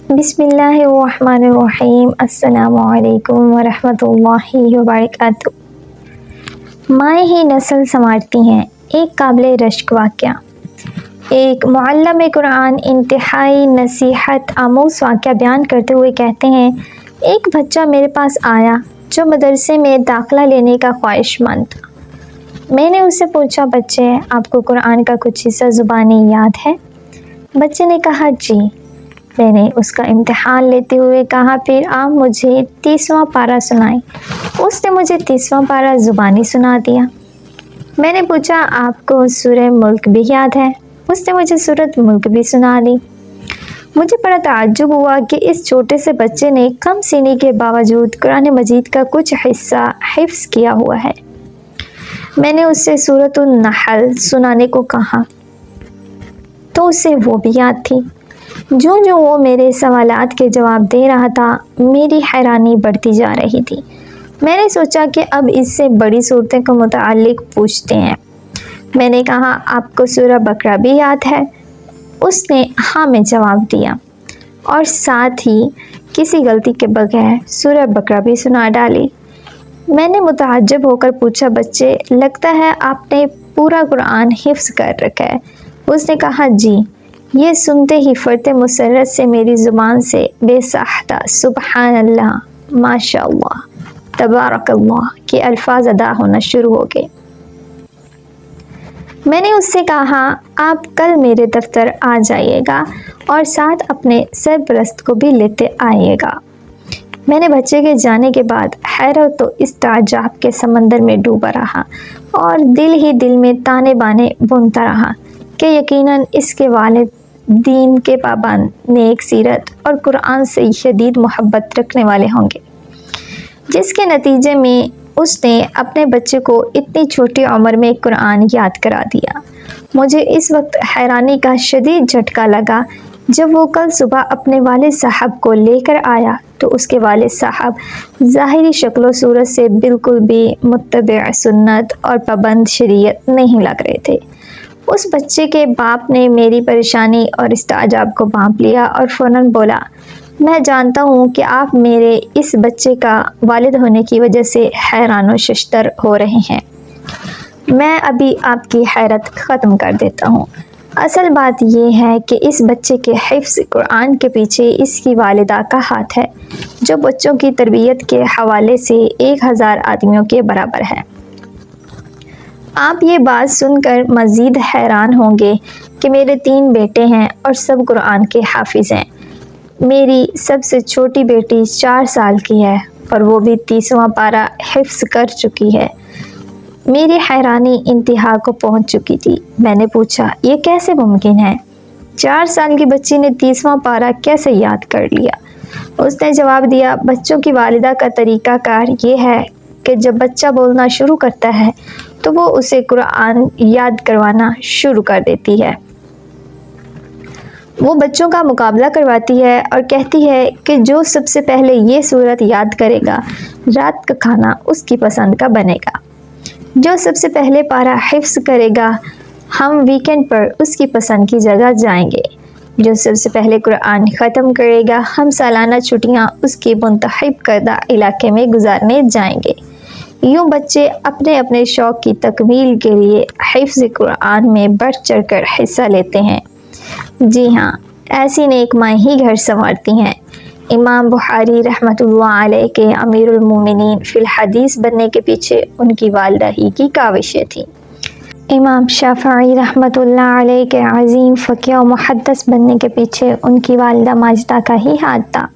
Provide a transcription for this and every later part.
بسم اللہ الرحمن الرحیم۔ السلام علیکم ورحمۃ اللہ وبرکاتہ۔ مائیں ہی نسل سنوارتی ہیں، ایک قابل رشک واقعہ۔ ایک معلم قرآن انتہائی نصیحت آموز واقعہ بیان کرتے ہوئے کہتے ہیں، ایک بچہ میرے پاس آیا جو مدرسے میں داخلہ لینے کا خواہش مند تھا۔ میں نے اس سے پوچھا، بچے آپ کو قرآن کا کچھ حصہ زبانی یاد ہے؟ بچے نے کہا جی۔ میں نے اس کا امتحان لیتے ہوئے کہا، پھر آپ مجھے 30واں پارہ سنائیں۔ اس نے مجھے 30واں پارہ زبانی سنا دیا۔ میں نے پوچھا، آپ کو سورہ ملک بھی یاد ہے؟ اس نے مجھے سورۃ ملک بھی سنا دی۔ مجھے بڑا تعجب ہوا کہ اس چھوٹے سے بچے نے کم سنی کے باوجود قرآن مجید کا کچھ حصہ حفظ کیا ہوا ہے۔ میں نے اس سے سورۃ النحل سنانے کو کہا تو اسے وہ بھی یاد تھی۔ جو وہ میرے سوالات کے جواب دے رہا تھا، میری حیرانی بڑھتی جا رہی تھی۔ میں نے سوچا کہ اب اس سے بڑی صورتیں کو متعلق پوچھتے ہیں۔ میں نے کہا، آپ کو سورہ بقرہ بھی یاد ہے؟ اس نے ہاں میں جواب دیا، اور ساتھ ہی کسی غلطی کے بغیر سورہ بقرہ بھی سنا ڈالی۔ میں نے متعجب ہو کر پوچھا، بچے لگتا ہے آپ نے پورا قرآن حفظ کر رکھا ہے؟ اس نے کہا جی۔ یہ سنتے ہی فرط مسرت سے میری زبان سے بے ساختہ سبحان اللہ، ماشاء اللہ، تبارک اللہ کے الفاظ ادا ہونا شروع ہو گئے۔ میں نے اس سے کہا، آپ کل میرے دفتر آ جائیے گا اور ساتھ اپنے سرپرست کو بھی لیتے آئیے گا۔ میں نے بچے کے جانے کے بعد حیرت و استعجاب کے سمندر میں ڈوبا رہا اور دل ہی دل میں تانے بانے بنتا رہا کہ یقیناً اس کے والد دین کے پابند، نیک سیرت اور قرآن سے شدید محبت رکھنے والے ہوں گے، جس کے نتیجے میں اس نے اپنے بچے کو اتنی چھوٹی عمر میں قرآن یاد کرا دیا۔ مجھے اس وقت حیرانی کا شدید جھٹکا لگا جب وہ کل صبح اپنے والد صاحب کو لے کر آیا تو اس کے والد صاحب ظاہری شکل و صورت سے بالکل بھی متبع سنت اور پابند شریعت نہیں لگ رہے تھے۔ اس بچے کے باپ نے میری پریشانی اور استعجاب کو بھانپ لیا اور فوراً بولا، میں جانتا ہوں کہ آپ میرے اس بچے کا والد ہونے کی وجہ سے حیران و ششدر ہو رہے ہیں۔ میں ابھی آپ کی حیرت ختم کر دیتا ہوں۔ اصل بات یہ ہے کہ اس بچے کے حفظ قرآن کے پیچھے اس کی والدہ کا ہاتھ ہے، جو بچوں کی تربیت کے حوالے سے 1000 آدمیوں کے برابر ہے۔ آپ یہ بات سن کر مزید حیران ہوں گے کہ میرے 3 بیٹے ہیں اور سب قرآن کے حافظ ہیں۔ میری سب سے چھوٹی بیٹی 4 سال کی ہے اور وہ بھی 30واں پارہ حفظ کر چکی ہے۔ میری حیرانی انتہا کو پہنچ چکی تھی۔ میں نے پوچھا، یہ کیسے ممکن ہے؟ 4 سال کی بچی نے 30واں پارہ کیسے یاد کر لیا؟ اس نے جواب دیا، بچوں کی والدہ کا طریقہ کار یہ ہے کہ جب بچہ بولنا شروع کرتا ہے تو وہ اسے قرآن یاد کروانا شروع کر دیتی ہے۔ وہ بچوں کا مقابلہ کرواتی ہے اور کہتی ہے کہ جو سب سے پہلے یہ سورت یاد کرے گا، رات کا کھانا اس کی پسند کا بنے گا۔ جو سب سے پہلے پارہ حفظ کرے گا، ہم ویکنڈ پر اس کی پسند کی جگہ جائیں گے۔ جو سب سے پہلے قرآن ختم کرے گا، ہم سالانہ چھٹیاں اس کی منتخب کردہ علاقے میں گزارنے جائیں گے۔ یوں بچے اپنے اپنے شوق کی تکمیل کے لیے حفظ قرآن میں بڑھ چڑھ کر حصہ لیتے ہیں۔ جی ہاں، ایسی نیک مائیں ہی گھر سنوارتی ہیں۔ امام بخاری رحمۃ اللہ علیہ کے امیر المومنین فی الحدیث بننے کے پیچھے ان کی والدہ ہی کی کاوشیں تھیں۔ امام شافعی رحمۃ اللہ علیہ کے عظیم فقیہ و محدث بننے کے پیچھے ان کی والدہ ماجدہ کا ہی ہاتھ تھا۔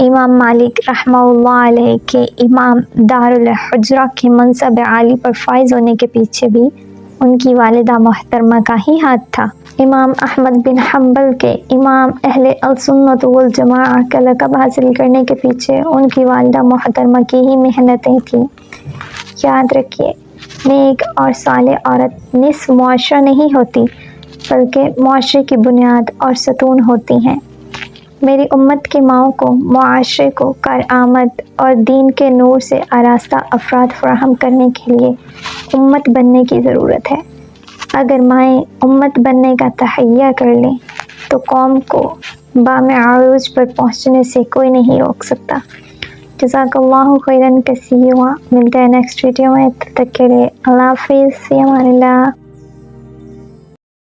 امام مالک رحمہ اللہ علیہ کے امام دار الحجرہ کے منصب عالی پر فائز ہونے کے پیچھے بھی ان کی والدہ محترمہ کا ہی ہاتھ تھا۔ امام احمد بن حنبل کے امام اہل السنت والجماعہ کا لقب حاصل کرنے کے پیچھے ان کی والدہ محترمہ کی ہی محنتیں تھیں۔ یاد رکھیے، نیک اور صالح عورت نصف معاشرہ نہیں ہوتی، بلکہ معاشرے کی بنیاد اور ستون ہوتی ہیں۔ میری امت کی ماؤں کو معاشرے کو کارآمد اور دین کے نور سے آراستہ افراد فراہم کرنے کے لیے امت بننے کی ضرورت ہے۔ اگر مائیں امت بننے کا تہیہ کر لیں تو قوم کو بام عروج پر پہنچنے سے کوئی نہیں روک سکتا۔ جزاک اللہ خیرن کثیرا۔ ملتے ہیں نیکسٹ ویڈیو میں، تب تک کے لیے اللہ حافظ، فی امان اللہ۔